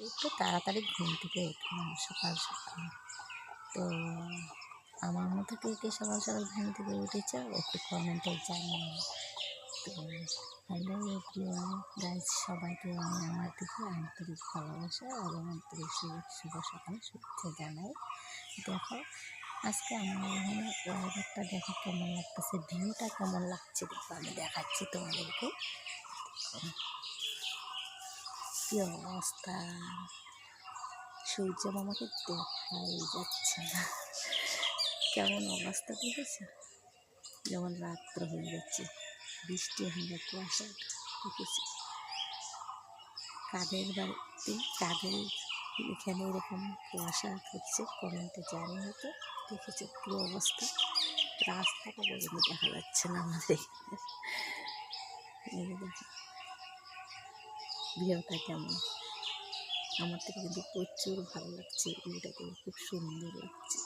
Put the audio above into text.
একটু তাড়াতাড়ি ঘুম থেকে উঠলাম সকাল সকাল। তো আমার মতো কে কে সকাল সকাল ঘুম থেকে উঠেছে একটু কমেন্টে জানিও। তো হ্যালো এভরিওয়ান গাইজ, সবাইকে আমি আমার দিকে আন্তরিক ভালোবাসা এবং আন্তরিক শুভ সকাল শুভেচ্ছা জানাই। দেখো আজকে আমার এখানে ওয়েদারটা দেখো কেমন লাগতেছে, ভিউটা কেমন লাগছে দেখো, আমি দেখাচ্ছি তোমাদেরকে। কি অবস্থা, সূর্য মামাকে দেখাই যাচ্ছে না, কেমন অবস্থা দেখেছো, যেমন রাত্র হয়ে যাচ্ছে, বৃষ্টি হয়ে কুয়াশা দেখেছি। কাদের বাড়িতে কাদের এখানে এরকম কুয়াশা হচ্ছে কমেন্টে জানিয়ে তো। দেখেছো কী অবস্থা, রাস্তাটা পর্যন্ত দেখা যাচ্ছে না আমাদের এখানে। দেখো ভিউটা কেমন, আমার থেকে কিন্তু প্রচুর ভালো লাগছে, ভিউটা খুব সুন্দর লাগছে।